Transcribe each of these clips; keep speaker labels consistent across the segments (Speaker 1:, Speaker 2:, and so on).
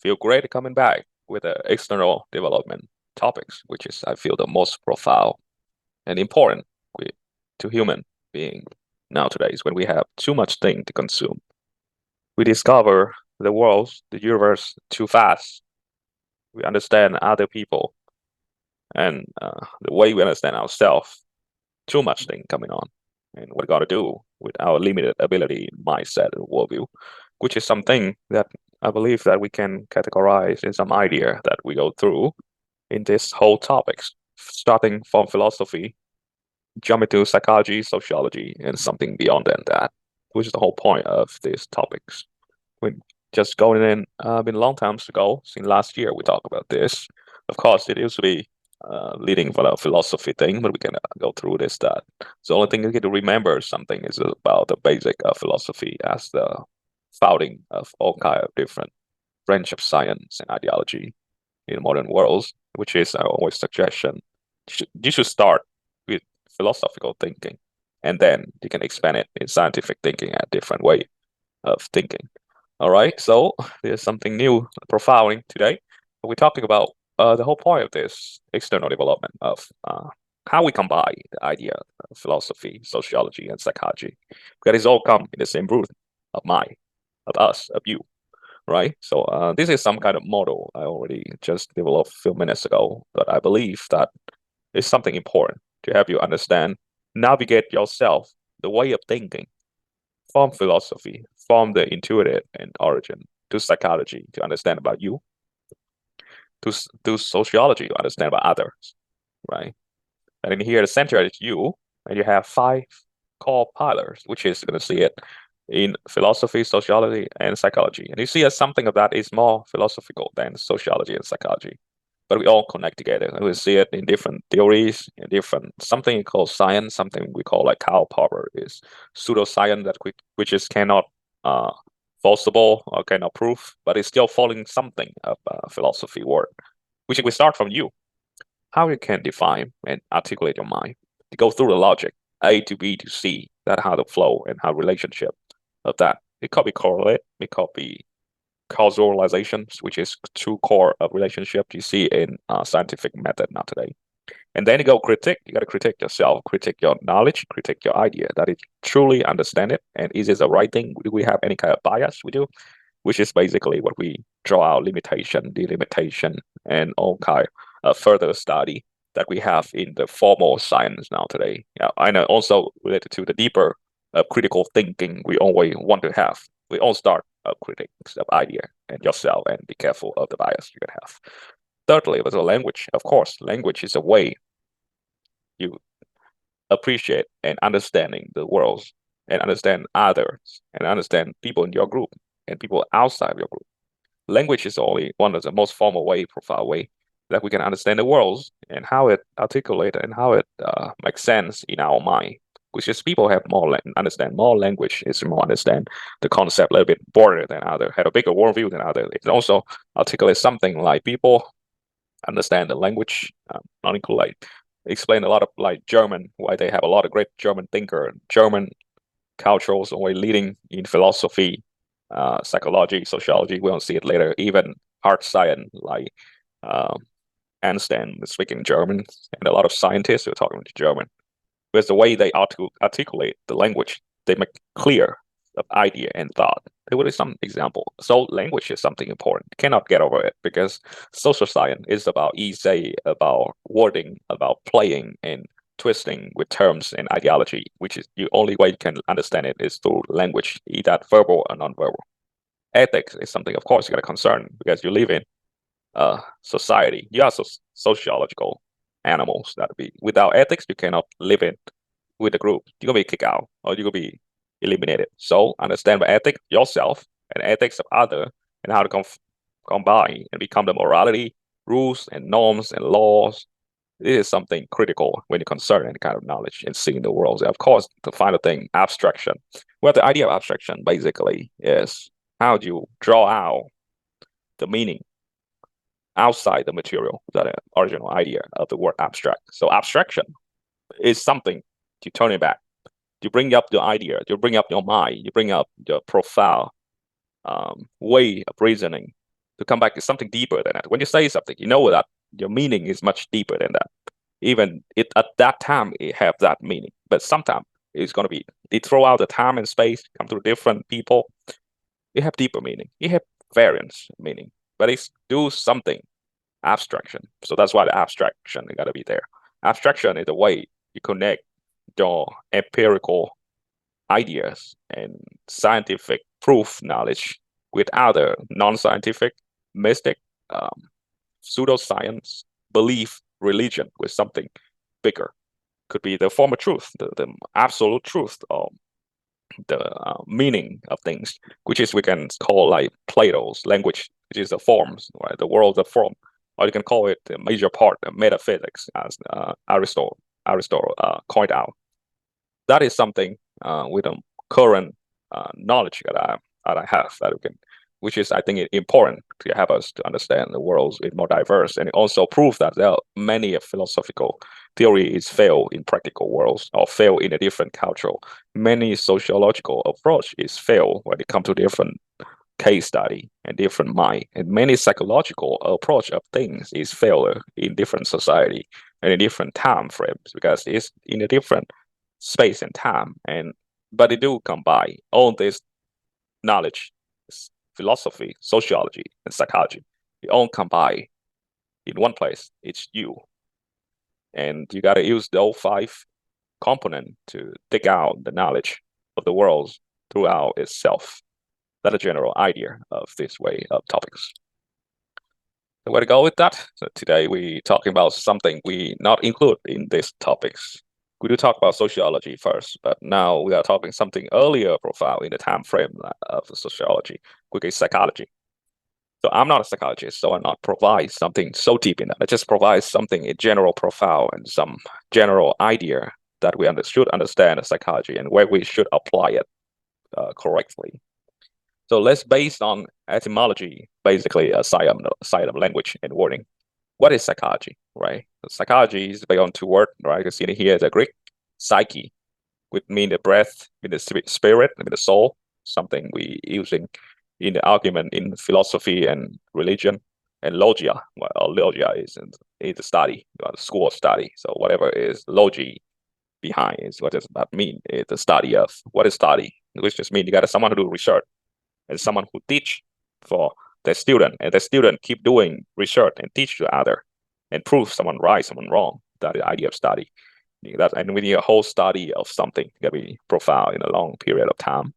Speaker 1: feel great coming back with the external development topics, which is, I feel, the most profound and important to human being nowadays when we have too much thing to consume. We discover the world, the universe too fast. We understand other people and the way we understand ourselves. Too much thing coming on. And what we got to do with our limited ability, mindset, and worldview, which is something that I believe that we can categorize in some idea that we go through in this whole topics, starting from philosophy, jumping to psychology, sociology, and something beyond than that, which is the whole point of these topics. We just going in, been a long time ago, since last year we talked about this. Of course, it used to be leading for a philosophy thing, but we can go through this. That the only thing you get to remember something is about the basic philosophy as the founding of all kind of different branch of science and ideology in modern worlds, which is our always suggestion. You should start with philosophical thinking, and then you can expand it in scientific thinking, a different way of thinking. All right, so there's something new, profound today. We're talking about the whole point of this external development of how we combine the idea of philosophy, sociology, and psychology. Because it's all come in the same root of mind, of us, of you, right? So this is some kind of model I already just developed a few minutes ago, but I believe that it's something important to have you understand, navigate yourself, the way of thinking from philosophy, from the intuitive and origin to psychology to understand about you, to sociology to understand about others, right? And in here, the center is you, and you have 5 core pillars, which is going to see it in philosophy, sociology, and psychology. And you see as something of that is more philosophical than sociology and psychology. But we all connect together. And we see it in different theories, in different something we call science, something we call like Karl Popper is pseudoscience that which is cannot falsifiable or cannot prove, but it's still following something of philosophy word, which we start from you. How you can define and articulate your mind to go through the logic A to B to C, that how the flow and how relationship of that. It could be correlate, it could be causalizations, which is true core of relationship you see in scientific method now today. And then you go critique. You got to critique yourself, critique your knowledge, critique your idea. That it truly understand it, and is it the right thing? Do we have any kind of bias? We do, which is basically what we draw our limitation, delimitation, and all kind of further study that we have in the formal science now today. Yeah, I know also related to the deeper critical thinking we always want to have. We all start critics of idea and yourself, and be careful of the bias you can have. Thirdly, there's a language. Of course, language is a way you appreciate and understanding the world and understand others and understand people in your group and people outside of your group. Language is only one of the most formal way, profound way that we can understand the world and how it articulates and how it makes sense in our mind. Which is people have more understand more language is more understand the concept a little bit broader than other, have a bigger worldview than other. It also articulates something like people understand the language, not include like explain a lot of like German, why they have a lot of great German thinker, German cultures always leading in philosophy, psychology, sociology. We don't see it later. Even hard science like Einstein speaking German, and a lot of scientists who are talking German. With the way they articulate the language, they make clear of idea and thought. There will be some example. So language is something important. You cannot get over it because social science is about essay, about wording, about playing and twisting with terms and ideology, which is the only way you can understand it is through language, either verbal or non-verbal. Ethics is something, of course, you got to concern because you live in society. You are sociological animals that be without ethics you cannot live in with the group. You're gonna be kicked out or you're gonna be eliminated. So understand the ethics yourself and ethics of other and how to combine and become the morality, rules and norms and laws. This is something critical when you concern any kind of knowledge and seeing the world. And of course, the final thing, abstraction. Well, the idea of abstraction basically is how do you draw out the meaning outside the material, the original idea of the word abstract. So abstraction is something to turn it back. You bring up your idea, you bring up your mind, you bring up your profile way of reasoning to come back to something deeper than that. When you say something, you know that your meaning is much deeper than that. Even it at that time it have that meaning, but sometimes it's gonna be it throw out the time and space, come to different people. It have deeper meaning. It have variance meaning, but it's do something abstraction. So that's why the abstraction got to be there. Abstraction is the way you connect your empirical ideas and scientific proof knowledge with other non-scientific, mystic, pseudoscience, belief, religion with something bigger. Could be the form of truth, the absolute truth, or the meaning of things, which is we can call like Plato's language, which is the forms, right? The world of form, or you can call it the major part of metaphysics, as Aristotle coined out. That is something with the current knowledge that I have that we can, which is I think important to help us to understand the world is more diverse, and it also proves that there are many philosophical theories fail in practical worlds or fail in a different cultural. Many sociological approach is fail when it comes to different case study and different mind, and many psychological approach of things is failure in different society and in different time frames because it's in a different space and time. And but they do combine all this knowledge, philosophy, sociology, and psychology. They all combine in one place. It's you, and you got to use those 5 components to dig out the knowledge of the world throughout itself. That's a general idea of this way of topics. So where to go with that? So today we talking about something we not include in these topics. We do talk about sociology first, but now we are talking something earlier profile in the time frame of sociology, which is psychology. So I'm not a psychologist, so I not provide something so deep in that. I just provide something, a general profile and some general idea that we should understand psychology and where we should apply it correctly. So let's based on etymology, basically a side of language and wording. What is psychology, right? Psychology is based on 2 words, right? You can see it here the Greek psyche, which mean the breath, mean the spirit, mean the soul, something we using in the argument in philosophy and religion. And logia, well, logia is the study, the school of study. So whatever is logi behind is what does that mean? It's the study of what is study, which just means you got someone who do research and someone who teach for the student, and the student keep doing research and teach to other and prove someone right, someone wrong. That is the idea of study. And we need a whole study of something that be profound in a long period of time.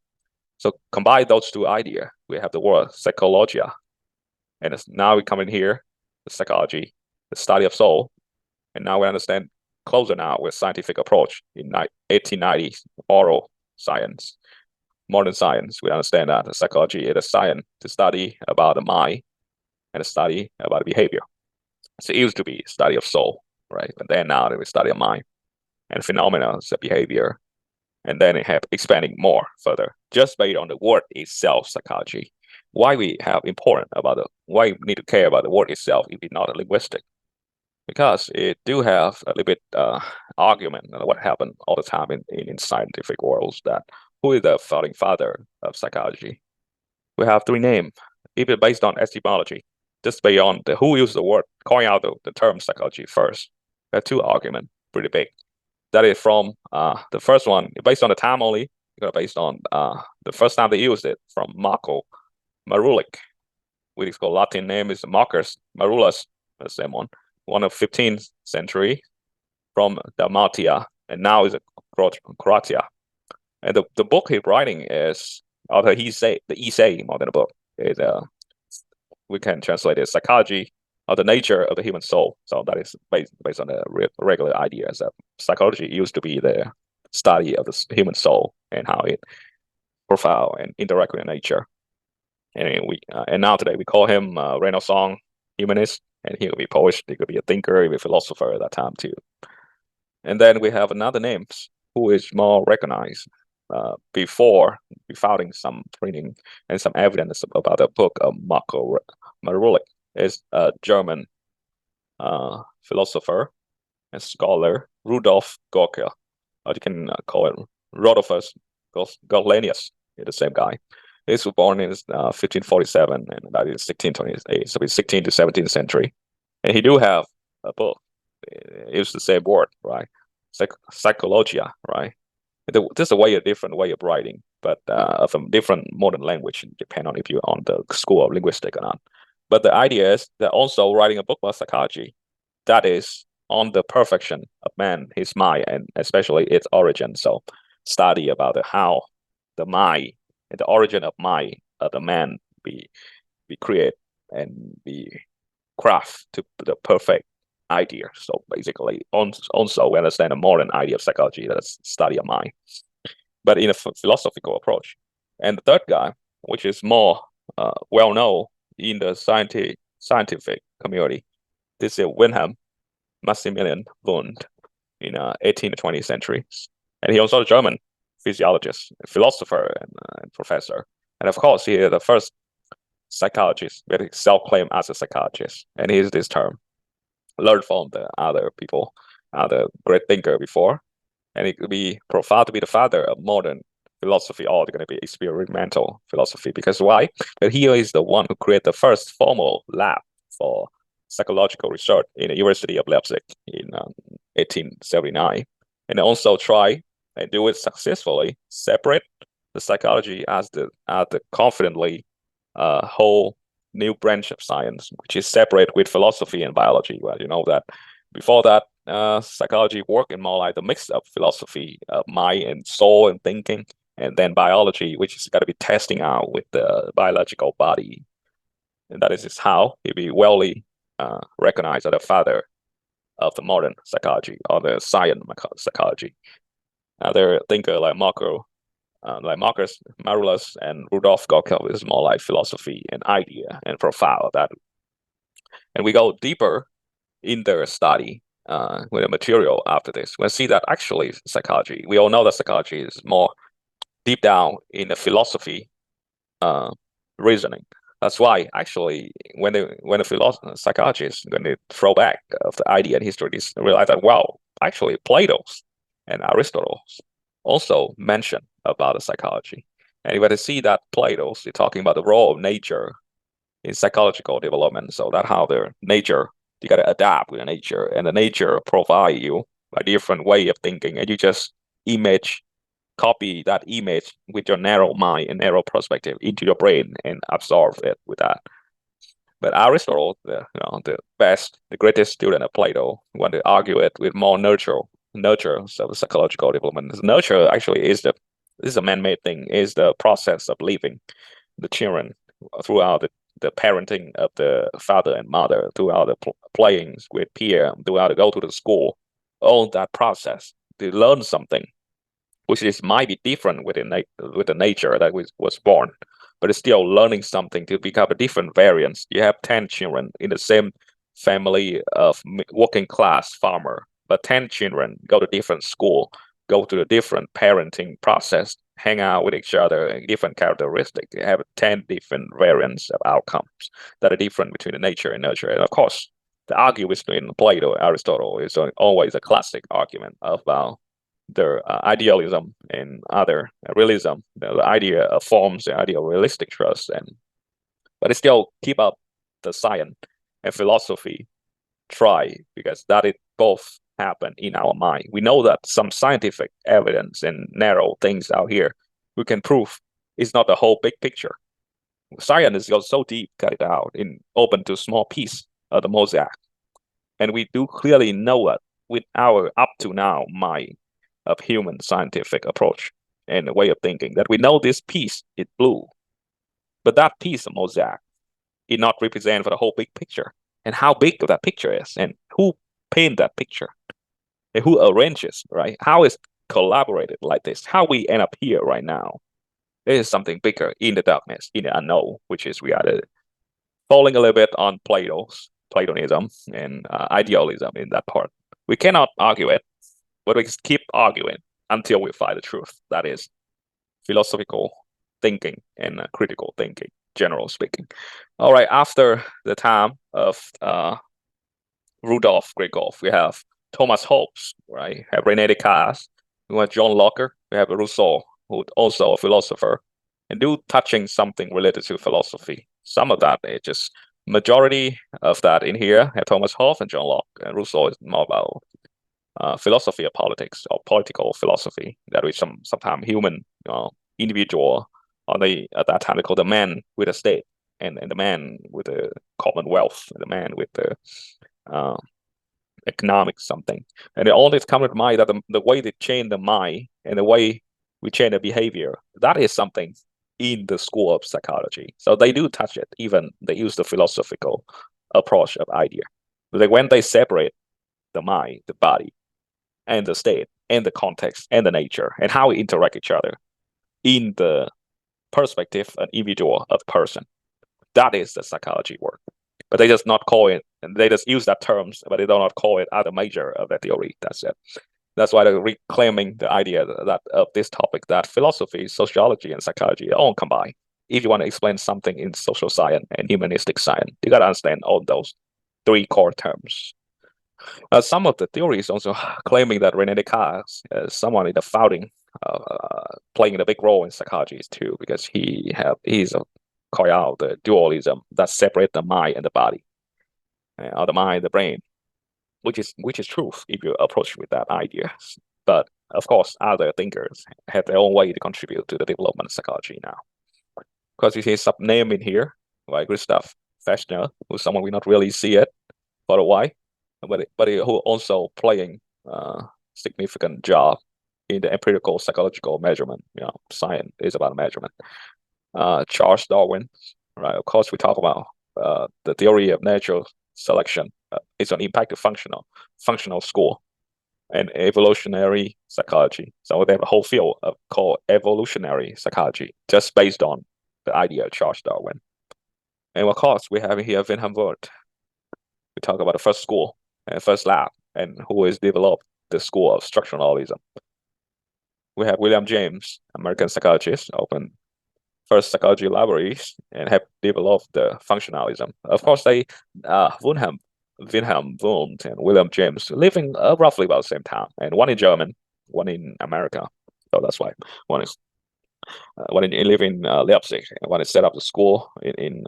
Speaker 1: So combine those 2 ideas. We have the word psychologia, and now we come in here, the psychology, the study of soul, and now we understand closer now with scientific approach in 1890s oral science. Modern science, we understand that the psychology is a science to study about the mind and a study about behavior. So it used to be study of soul, right? But then now we study of mind and phenomena, the behavior, and then it have expanding more further just based on the word itself, psychology. Why we have important about why we need to care about the word itself if it's not a linguistic? Because it do have a little bit argument on what happened all the time in scientific worlds that who is the founding father of psychology? We have 3 names, even based on etymology, just beyond the who used the word, calling out the term psychology first. We have 2 arguments, pretty big. That is from the first one, based on the time only, based on the first time they used it from Marco Marulic, which is called Latin name is Marcus Marulus, the same one of 15th century from Dalmatia, and now is Croatia. And the book he's writing is, although the essay more than a book, is we can translate it psychology of the nature of the human soul. So that is based on the regular ideas that psychology used to be the study of the human soul and how it profile and interact with nature. And now today we call him Renaissance humanist, and he could be poet, he could be a thinker, he could be a philosopher at that time too. And then we have another name who is more recognized before we founding some printing and some evidence about the book of Marco Marulic, is a German philosopher and scholar, Rudolf Gorka, or you can call it Rodolphus Galen, the same guy. He was born in 1547, and that is 1628, so it's 16th to 17th century. And he do have a book. It was the same word, right? Psychologia, right? This is a different way of writing, but of a different modern language, depending on if you're on the school of linguistics or not. But the idea is that also writing a book about psychology that is on the perfection of man, his mind, and especially its origin. So study about how the mind and the origin of mind of the man be create and be craft to the perfect idea. So basically, also we understand a modern idea of psychology, that's study of mind, but in a philosophical approach. And the third guy, which is more well known in the scientific community, this is Wilhelm Maximilian Wundt in 18th to 20th centuries. And he also a German physiologist, philosopher, and professor. And of course, he is the first psychologist that self-claimed as a psychologist. And he used this term, learned from the other people, other great thinker before. And it could be profound to be the father of modern philosophy, or going to be experimental philosophy. Because why? But he is the one who created the first formal lab for psychological research in the University of Leipzig in 1879, and also try and do it successfully, separate the psychology as the confidently whole new branch of science, which is separate with philosophy and biology. Well, you know that before that, psychology worked in more like the mix of philosophy, mind and soul and thinking, and then biology, which is got to be testing out with the biological body. And that is how he be well recognized as the father of the modern psychology, or the science psychology. Other thinker like Marcus Aurelius and Rudolf Gotthelf is more like philosophy and idea and profile of that. And we go deeper in their study with the material after this. We see that actually psychology, we all know that psychology is more deep down in the philosophy reasoning. That's why actually when a psychologist when they throw back of the idea and history, they realize that, well, actually Plato's and Aristotle also mention about the psychology. And when they see that Plato's is talking about the role of nature in psychological development, so that how their nature, you got to adapt with the nature, and the nature provide you a different way of thinking, and you just copy that image with your narrow mind and narrow perspective into your brain and absorb it with that. But Aristotle, the greatest student of Plato, want to argue it with more nurture of psychological development. Nurture actually is a man-made thing, is the process of living the children throughout the parenting of the father and mother, throughout the playing with peer, throughout to go to the school, all that process to learn something, which might be different with the nature that was born, but it's still learning something to become a different variance. You have 10 children in the same family of working class farmer, but 10 children go to different school, go to a different parenting process, hang out with each other, different characteristics. You have 10 different variants of outcomes that are different between the nature and nurture. And of course, the argument between Plato and Aristotle is always a classic argument about their idealism and other realism, the idea of forms, the idea of realistic trust, but it still keep up the science and philosophy try, because that it both happen in our mind. We know that some scientific evidence and narrow things out here we can prove it's not the whole big picture. Science goes so deep, cut it out, and open to small piece of the mosaic. And we do clearly know that with our up to now mind of human scientific approach and the way of thinking, that we know this piece is blue, but that piece of mosaic is not represent for the whole big picture, and how big that picture is, and who paint that picture, and who arranges, right? How is collaborated like this? How we end up here right now? There is something bigger in the darkness, in the unknown, which is we are falling a little bit on Platonism and idealism in that part. We cannot argue it, but we keep arguing until we find the truth. That is philosophical thinking and critical thinking, general speaking. All right, after the time of Rudolf Gregoff, we have Thomas Hobbes, right? We have René Descartes, we have John Locke, we have Rousseau, who also a philosopher, and do touching something related to philosophy. Some of that, it just majority of that in here have Thomas Hobbes and John Locke, and Rousseau is more about philosophy of politics or political philosophy that we sometimes human individual, or they at that time they call the man with a state, and the man with the commonwealth, the man with the economic something, and it always comes to mind that the way they change the mind and the way we change the behavior, that is something in the school of psychology. So they do touch it, even they use the philosophical approach of idea. Like when they separate the mind, the body, and the state, and the context, and the nature, and how we interact each other in the perspective of individual of person, that is the psychology work. But they just not call it, and they just use that terms, but they do not call it other major of that theory. That's it. That's why they're reclaiming the idea that of this topic, that philosophy, sociology, and psychology all combine. If you want to explain something in social science and humanistic science, you got to understand all those three core terms. Some of the theories also claiming that René Descartes is someone in the founding, playing a big role in psychology too, because he's call out the dualism that separate the mind and the body, or the mind and the brain, which is truth if you approach with that idea. But of course, other thinkers have their own way to contribute to the development of psychology now. Because you see some name in here, like Gustav Fechner, who's someone we not really see it for a while, but who also playing significant job in the empirical psychological measurement. Science is about measurement. Charles Darwin, right? Of course, we talk about the theory of natural selection. It's an impact of functional school and evolutionary psychology. So they have a whole field called evolutionary psychology, just based on the idea of Charles Darwin. And of course, we have here Wilhelm Wundt. We talk about the first school and first lab, and who has developed the school of structuralism. We have William James, American psychologist, opened first psychology libraries and have developed the functionalism. Of course, they Wilhelm Wundt and William James living roughly about the same time, and one in German, one in America. So that's why one live in Leipzig, and one is set up the school in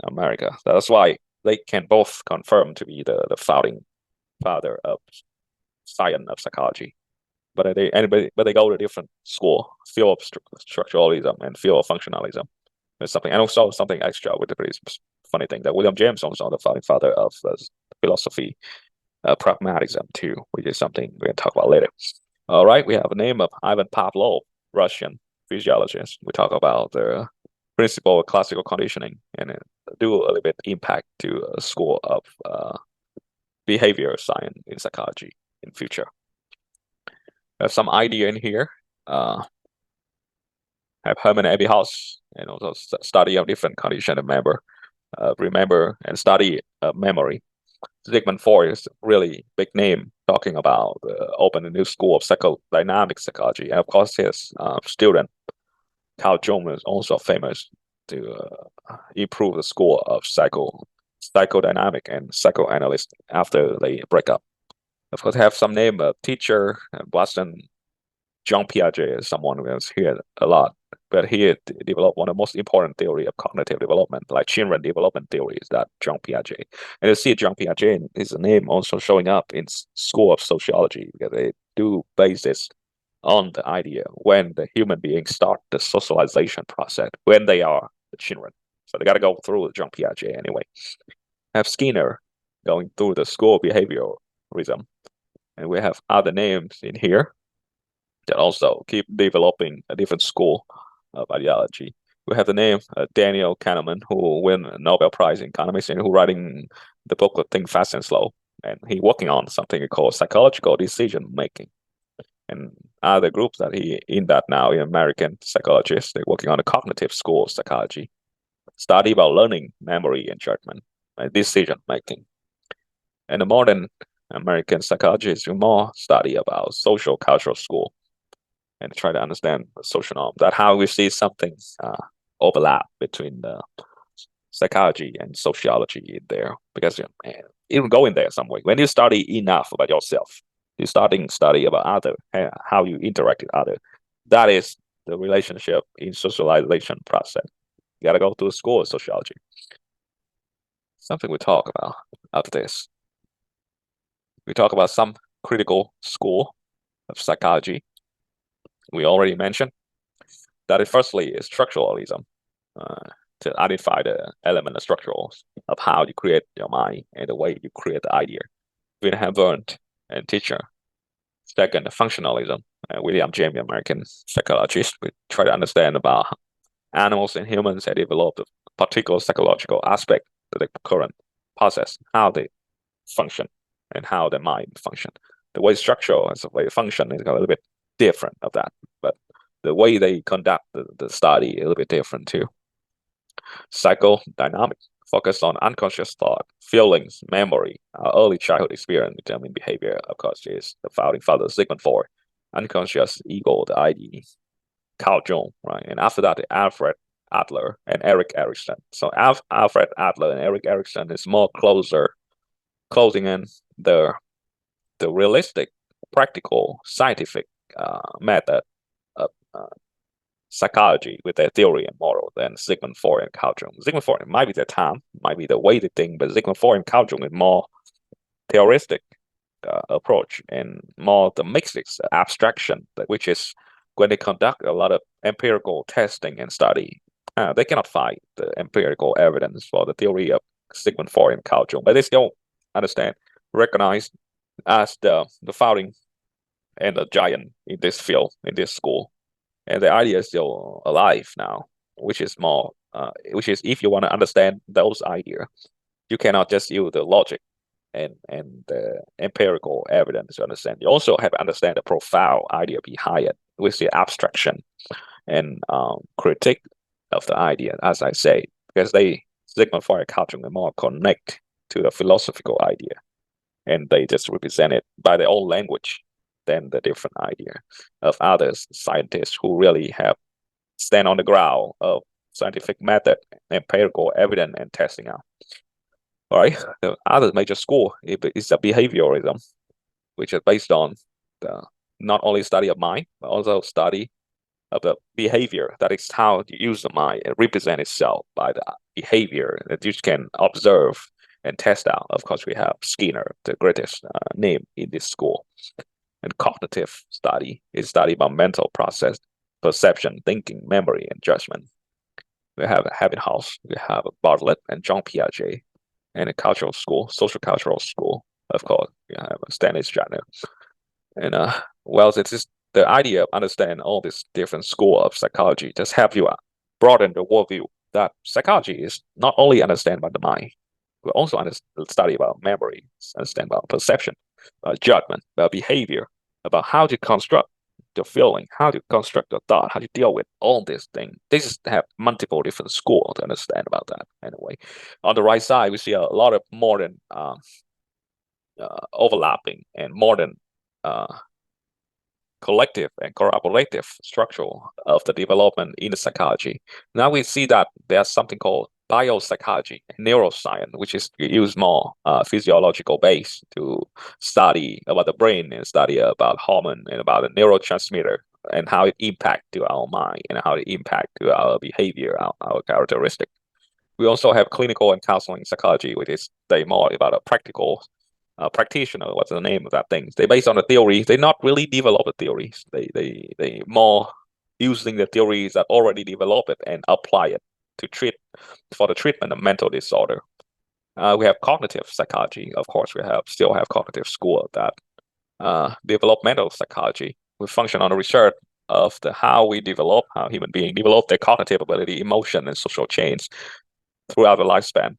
Speaker 1: America. That's why they can both confirm to be the founding father of science of psychology. But they go to different school, field of structuralism and field of functionalism. There's something, and also something extra with the pretty funny thing that William James also the founding father of philosophy, pragmatism too, which is something we're gonna talk about later. All right, we have a name of Ivan Pavlov, Russian physiologist. We talk about the principle of classical conditioning and do a little bit impact to a school of behavior science in psychology in future. Have some idea in here. Have Hermann Ebbinghaus, and also study of different condition of remember and study memory. Sigmund Freud is really big name talking about open a new school of psychodynamic psychology, and of course his student Carl Jung is also famous to improve the school of psychodynamic and psychoanalyst after they break up. Of course, have some name of teacher Boston. Jean Piaget is someone who has heard a lot, but he developed one of the most important theory of cognitive development, like children development theories, that Jean Piaget. And you see Jean Piaget, his name also showing up in school of sociology, because they do base this on the idea when the human beings start the socialization process, when they are the children. So they got to go through Jean Piaget anyway. Have Skinner going through the school of behaviorism. And we have other names in here that also keep developing a different school of ideology. We have the name Daniel Kahneman, who won a Nobel Prize in economics and who writing the book Think Fast and Slow. And he working on something called psychological decision making. And other groups that he in that now in American psychologists, they're working on the cognitive school of psychology, study about learning, memory, and judgment, and decision making. And the modern American psychologists more study about social cultural school and try to understand the social norm, that how we see something overlap between the psychology and sociology in there, because it will go in there some way. When you study enough about yourself, you starting study about other, how you interact with other, that is the relationship in socialization process. You gotta go to a school of sociology. Something we talk about after this. We talk about some critical school of psychology. We already mentioned that it firstly is structuralism, to identify the element of structurals of how you create your mind and the way you create the idea. William Wundt and teacher. Second, functionalism. William James, American psychologist, we try to understand about animals and humans that develop a particular psychological aspect of the current process, how they function and how their mind function. The way structural as a way of function is a little bit different of that, but the way they conduct the study is a little bit different too. Psychodynamic, focus on unconscious thought, feelings, memory, early childhood experience determine behavior. Of course, is the founding father Sigmund Freud. Unconscious ego, the ID, Carl Jung, right? And after that, Alfred Adler and Erik Erikson. So Alfred Adler and Erik Erikson is more closing in the realistic, practical, scientific method of psychology with their theory and model than Sigmund Freud and Carl Jung. Sigmund Freud might be their time, might be the way they think, but Sigmund Freud and Carl Jung is more theoristic approach and more the mixed abstraction, which is when they conduct a lot of empirical testing and study, they cannot find the empirical evidence for the theory of Sigmund Freud and Carl Jung, but they still understand, recognize as the founding and the giant in this field, in this school. And the idea is still alive now, which is more, which is if you want to understand those ideas, you cannot just use the logic and the empirical evidence to understand. You also have to understand the profound idea behind it, with the abstraction and critique of the idea, as I say, because Sigmund Freud and Carl Jung are more connect to the philosophical idea, and they just represent it by their own language than the different idea of other scientists who really have stand on the ground of scientific method, empirical evidence, and testing out. All right, the other major school is a behavioralism, which is based on the not only study of mind, but also study of the behavior. That is how you use the mind and represent itself by the behavior that you can observe and test out. Of course, we have Skinner, the greatest name in this school. And cognitive study is study about mental process, perception, thinking, memory, and judgment. We have Ebbinghaus, we have Bartlett and Jean Piaget, and a cultural school, social cultural school. Of course, we have Stanley Stratner. And well, it is the idea of understanding all these different schools of psychology just help you broaden the worldview that psychology is not only understand by the mind, but also study about memory, understand about perception, judgment, about behavior, about how to construct the feeling, how to construct the thought, how to deal with all these things. This have multiple different schools to understand about that. Anyway, on the right side, we see a lot of modern overlapping and modern collective and collaborative structure of the development in the psychology. Now we see that there's something called biopsychology, neuroscience, which is used more physiological base to study about the brain and study about hormone and about the neurotransmitter and how it impact to our mind and how it impact to our behavior, our characteristic. We also have clinical and counseling psychology, which is they more about a practical practitioner. What's the name of that thing? They based on the theory. They not really develop the theories. They more using the theories that already developed and apply it to treat for the treatment of mental disorder. We have cognitive psychology. Of course, we still have cognitive school of that. Developmental psychology. We function on the research of how human beings develop their cognitive ability, emotion, and social change throughout the lifespan.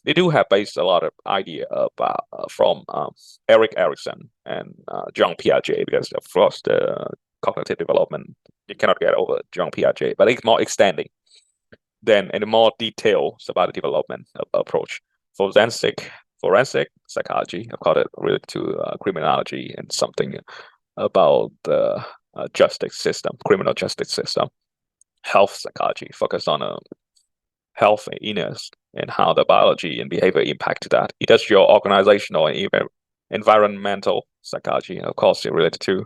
Speaker 1: They do have based a lot of idea about from Erik Erikson and Jean Piaget, because of course the cognitive development you cannot get over Jean Piaget, but it's more extending than and more details about the development approach. Forensic psychology, I've called it related to criminology and something about the justice system, criminal justice system. Health psychology, focus on health and illness and how the biology and behavior impact that. Industrial, organizational, and even environmental psychology, of course, related to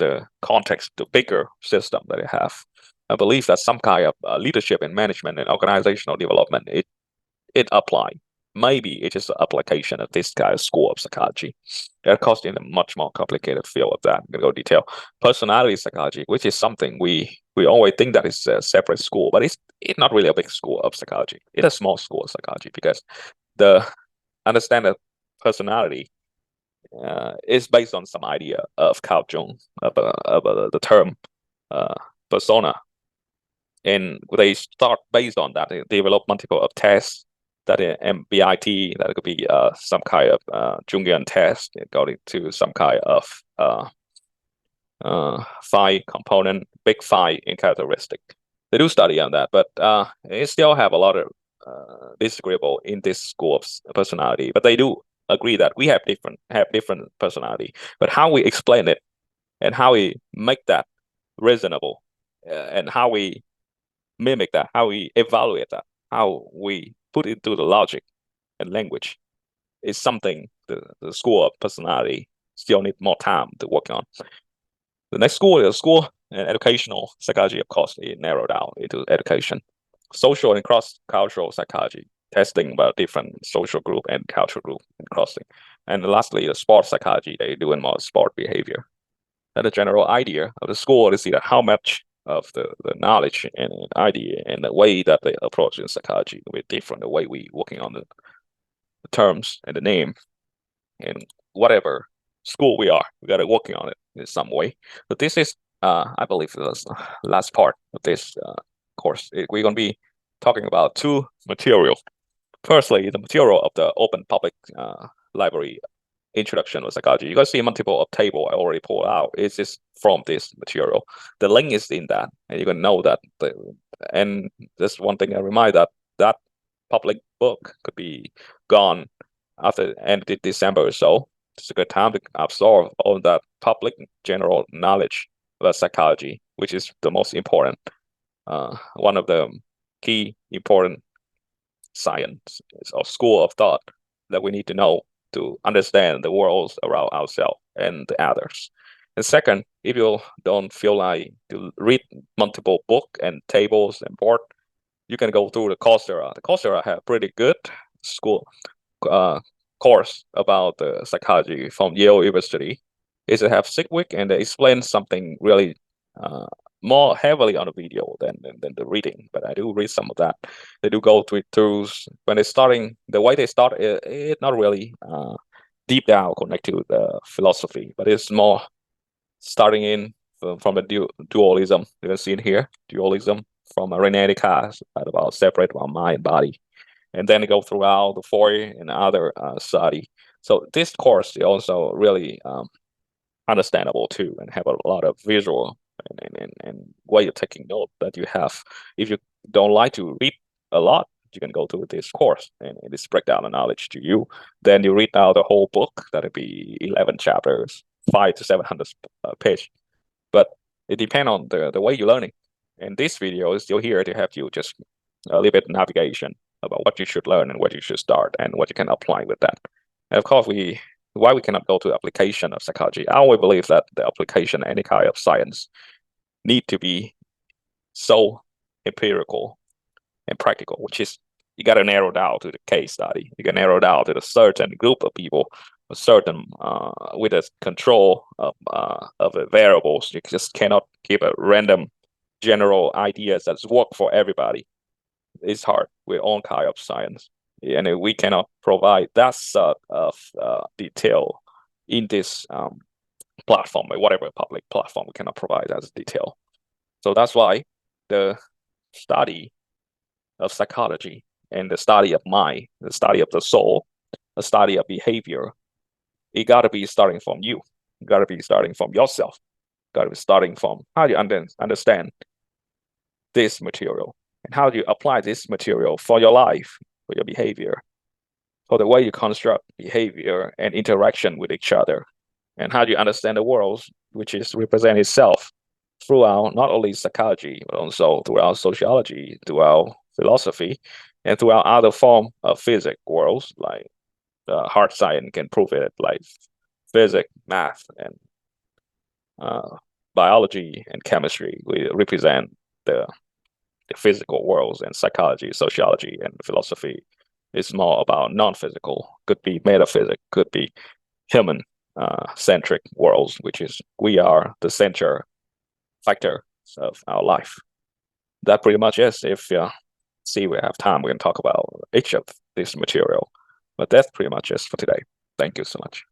Speaker 1: the context, the bigger system that they have. I believe that some kind of leadership and management and organizational development, it apply. Maybe it is an application of this kind of school of psychology. Of course, in a much more complicated field of that, I'm gonna go detail. Personality psychology, which is something we always think that it's a separate school, but it's not really a big school of psychology. It's a small school of psychology because the understanding of personality is based on some idea of Carl Jung of the term persona, and they start based on that. They develop multiple of tests that MBIT, that could be some kind of Jungian test going to some kind of phi component, big phi in characteristic. They do study on that, but they still have a lot of disagreeable in this school of personality. But they do agree that we have different personality, but how we explain it and how we make that reasonable and how we mimic that, how we evaluate that, how we put it into the logic and language is something the school of personality still need more time to work on. The next school is school and educational psychology. Of course, it narrowed down into education. Social and cross-cultural psychology, testing about different social group and cultural group and crossing. And lastly, the sport psychology, they do in more sport behavior. And the general idea of the school is that how much of the knowledge and idea and the way that they approach in psychology will be different, the way we working on the terms and the name and whatever school we got to working on it in some way. But this is, I believe, the last part of this course. We're going to be talking about two material. Firstly, the material of the open public library introduction of psychology. You guys see multiple of table I already pulled out. It's just from this material. The link is in that, and you can know that. And this one thing I remind that public book could be gone after end of December or so. It's a good time to absorb all that public general knowledge about psychology, which is the most important. One of the key important science or school of thought that we need to know to understand the world around ourselves and the others. And second, if you don't feel like to read multiple book and tables and board, you can go through the Coursera. The Coursera have pretty good school course about the psychology from Yale University. It's have 6 weeks and they explain something really more heavily on the video than the reading, but I do read some of that. They do go through when they're starting, the way they start, it's not really deep down connected to the philosophy, but it's more starting in from the dualism. You can see it here, dualism from René Descartes about separate about mind and body. And then they go throughout the Fourier and other study. So this course is also really understandable too, and have a lot of visual and way of taking note that you have. If you don't like to read a lot, you can go to this course and this breakdown of knowledge to you. Then you read out the whole book. That'll be 11 chapters, 500 to 700 page. But it depends on the way you're learning. And this video is still here to help you just a little bit navigation about what you should learn and what you should start and what you can apply with that. And of course, why we cannot go to application of psychology. I always believe that the application of any kind of science need to be so empirical and practical, which is you got to narrow down to the case study. You can narrow down to a certain group of people, a certain with a control of the variables. You just cannot give a random general ideas that work for everybody. It's hard with all kind of science, and we cannot provide that sort of detail in this platform, or whatever public platform. We cannot provide that detail. So that's why the study of psychology and the study of mind, the study of the soul, the study of behavior, it got to be starting from you. You got to be starting from yourself. Got to be starting from how you understand this material and how do you apply this material for your life, for your behavior, for the way you construct behavior and interaction with each other, and how do you understand the world, which is represent itself throughout not only psychology, but also throughout sociology, throughout philosophy, and throughout other form of physics worlds, like hard science can prove it, like physics, math, and biology and chemistry, we represent the physical worlds, and psychology, sociology, and philosophy is more about non-physical, could be metaphysics, could be human centric worlds, which is we are the center factor of our life. That pretty much is. If see we have time, we can talk about each of this material. But that's pretty much it for today. Thank you so much.